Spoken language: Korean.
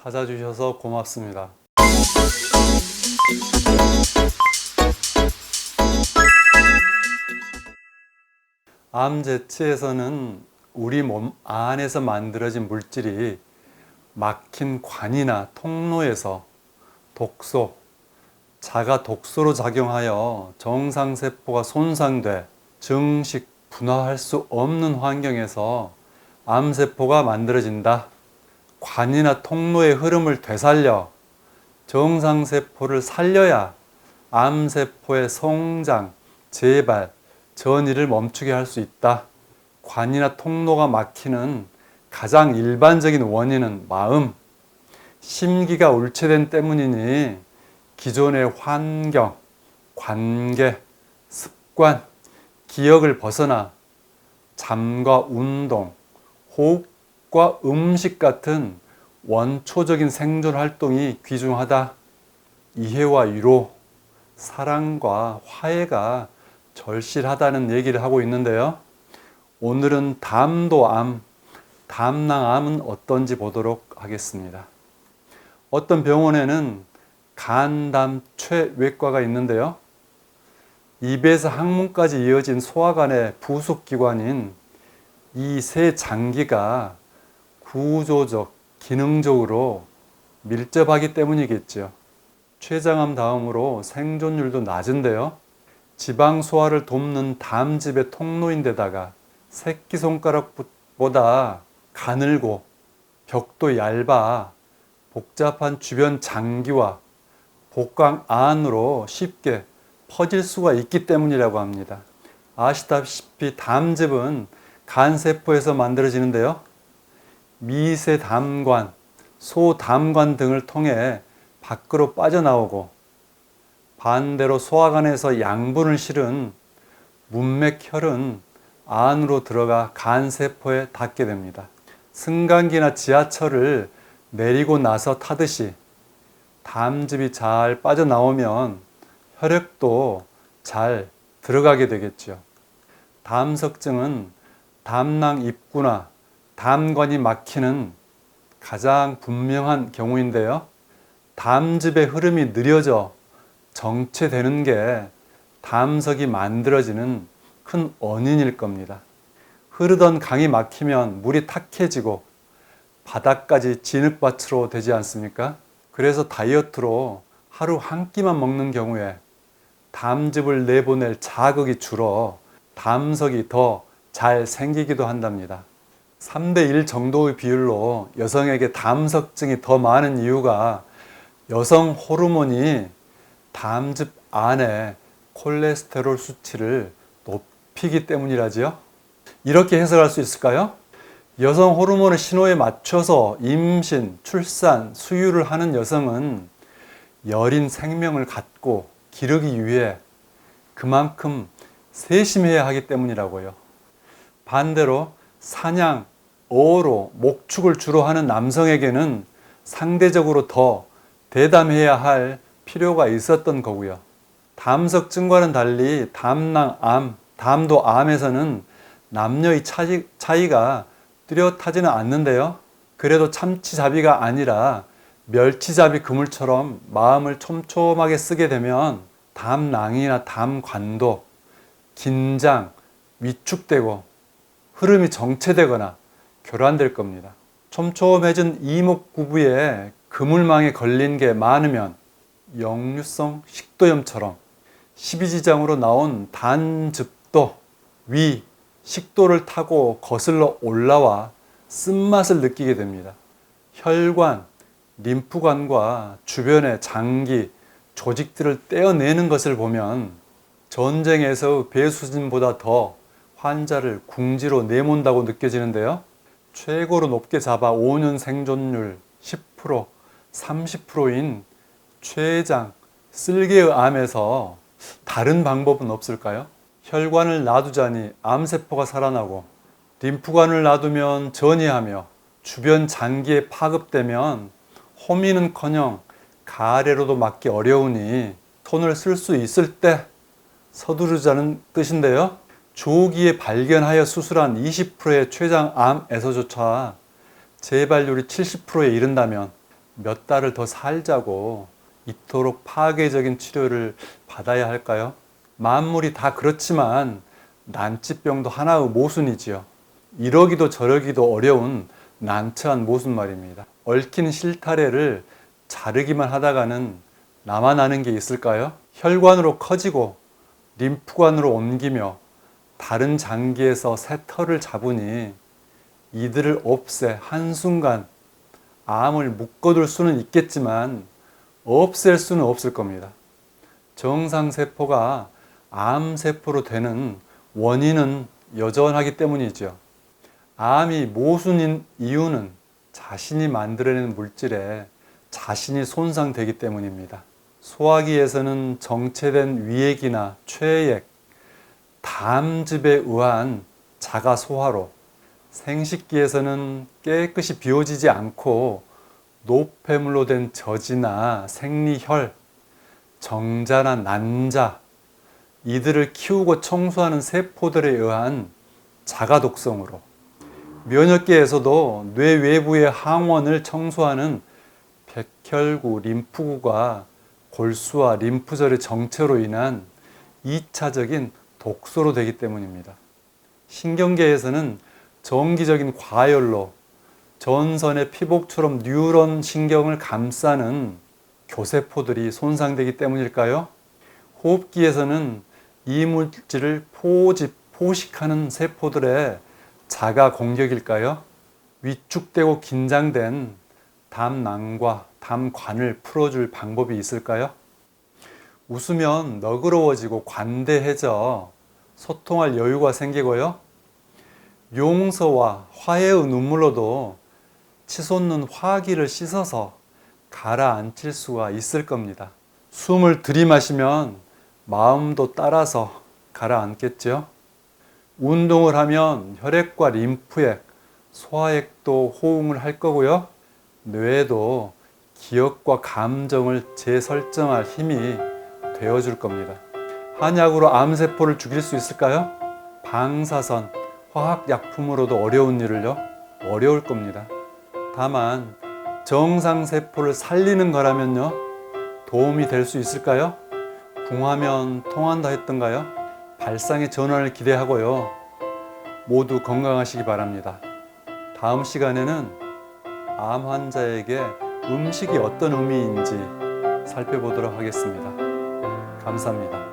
찾아주셔서 고맙습니다. 암제치에서는 우리 몸 안에서 만들어진 물질이 막힌 관이나 통로에서 독소, 자가 독소로 작용하여 정상세포가 손상돼 증식, 분화할 수 없는 환경에서 암세포가 만들어진다. 관이나 통로의 흐름을 되살려 정상세포를 살려야 암세포의 성장, 재발, 전이를 멈추게 할 수 있다. 관이나 통로가 막히는 가장 일반적인 원인은 마음, 심기가 울체된 때문이니 기존의 환경, 관계, 습관, 기억을 벗어나 잠과 운동, 호흡과 음식 같은 원초적인 생존 활동이 귀중하다. 이해와 위로, 사랑과 화해가 절실하다는 얘기를 하고 있는데요. 오늘은 담도암, 담낭암은 어떤지 보도록 하겠습니다. 어떤 병원에는 간담최외과가 있는데요. 입에서 항문까지 이어진 소화관의 부속기관인 이 세 장기가 구조적, 기능적으로 밀접하기 때문이겠죠. 췌장암 다음으로 생존율도 낮은데요. 지방 소화를 돕는 담즙의 통로인데다가 새끼손가락보다 가늘고 벽도 얇아 복잡한 주변 장기와 복강 안으로 쉽게 퍼질 수가 있기 때문이라고 합니다. 아시다시피 담즙은 간세포에서 만들어지는데요. 미세담관, 소담관 등을 통해 밖으로 빠져나오고 반대로 소화관에서 양분을 실은 문맥혈은 안으로 들어가 간세포에 닿게 됩니다. 승강기나 지하철을 내리고 나서 타듯이 담즙이 잘 빠져나오면 혈액도 잘 들어가게 되겠죠. 담석증은 담낭 입구나 담관이 막히는 가장 분명한 경우인데요. 담즙의 흐름이 느려져 정체되는 게 담석이 만들어지는 큰 원인일 겁니다. 흐르던 강이 막히면 물이 탁해지고 바닥까지 진흙밭으로 되지 않습니까? 그래서 다이어트로 하루 한 끼만 먹는 경우에 담즙을 내보낼 자극이 줄어 담석이 더 잘 생기기도 한답니다. 3대 1 정도의 비율로 여성에게 담석증이 더 많은 이유가 여성 호르몬이 담즙 안에 콜레스테롤 수치를 높이기 때문이라지요. 이렇게 해석할 수 있을까요? 여성 호르몬의 신호에 맞춰서 임신, 출산, 수유를 하는 여성은 여린 생명을 갖고 기르기 위해 그만큼 세심해야 하기 때문이라고요. 반대로 사냥, 어로, 목축을 주로 하는 남성에게는 상대적으로 더 대담해야 할 필요가 있었던 거고요. 담석증과는 달리 담낭암, 담도암에서는 남녀의 차이가 뚜렷하지는 않는데요. 그래도 참치잡이가 아니라 멸치잡이 그물처럼 마음을 촘촘하게 쓰게 되면 담낭이나 담관도 긴장, 위축되고 흐름이 정체되거나 교란될 겁니다. 촘촘해진 이목구부에 그물망에 걸린 게 많으면 역류성 식도염처럼 십이지장으로 나온 단즙도 위, 식도를 타고 거슬러 올라와 쓴맛을 느끼게 됩니다. 혈관, 림프관과 주변의 장기, 조직들을 떼어내는 것을 보면 전쟁에서 배수진보다 더 환자를 궁지로 내몬다고 느껴지는데요. 최고로 높게 잡아 5년 생존율 10%, 30%인 췌장, 쓸개의 암에서 다른 방법은 없을까요? 혈관을 놔두자니 암세포가 살아나고 림프관을 놔두면 전이하며 주변 장기에 파급되면 호미는커녕 가래로도 막기 어려우니 손을 쓸 수 있을 때 서두르자는 뜻인데요. 조기에 발견하여 수술한 20%의 췌장암에서조차 재발률이 70%에 이른다면 몇 달을 더 살자고 이토록 파괴적인 치료를 받아야 할까요? 만물이 다 그렇지만 난치병도 하나의 모순이지요. 이러기도 저러기도 어려운 난처한 모순 말입니다. 얽힌 실타래를 자르기만 하다가는 나만 아는 게 있을까요? 혈관으로 커지고 림프관으로 옮기며 다른 장기에서 새 털을 잡으니 이들을 없애 한순간 암을 묶어둘 수는 있겠지만 없앨 수는 없을 겁니다. 정상세포가 암세포로 되는 원인은 여전하기 때문이죠. 암이 모순인 이유는 자신이 만들어낸 물질에 자신이 손상되기 때문입니다. 소화기에서는 정체된 위액이나 췌액, 담즙에 의한 자가 소화로, 생식기에서는 깨끗이 비워지지 않고 노폐물로 된 젖이나 생리혈, 정자나 난자, 이들을 키우고 청소하는 세포들에 의한 자가 독성으로, 면역계에서도 뇌 외부의 항원을 청소하는 백혈구, 림프구가 골수와 림프절의 정체로 인한 2차적인 독소로 되기 때문입니다. 신경계에서는 정기적인 과열로 전선의 피복처럼 뉴런 신경을 감싸는 교세포들이 손상되기 때문일까요? 호흡기에서는 이물질을 포식하는 세포들의 자가 공격일까요? 위축되고 긴장된 담낭과 담관을 풀어줄 방법이 있을까요? 웃으면 너그러워지고 관대해져 소통할 여유가 생기고요. 용서와 화해의 눈물로도 치솟는 화기를 씻어서 가라앉힐 수가 있을 겁니다. 숨을 들이마시면 마음도 따라서 가라앉겠죠. 운동을 하면 혈액과 림프액, 소화액도 호응을 할 거고요. 뇌도 기억과 감정을 재설정할 힘이 되어줄 겁니다. 한약으로 암세포를 죽일 수 있을까요? 방사선, 화학약품으로도 어려운 일을요? 어려울 겁니다. 다만 정상세포를 살리는 거라면요? 도움이 될 수 있을까요? 궁하면 통한다 했던가요? 발상의 전환을 기대하고요. 모두 건강하시기 바랍니다. 다음 시간에는 암 환자에게 음식이 어떤 의미인지 살펴보도록 하겠습니다. 감사합니다.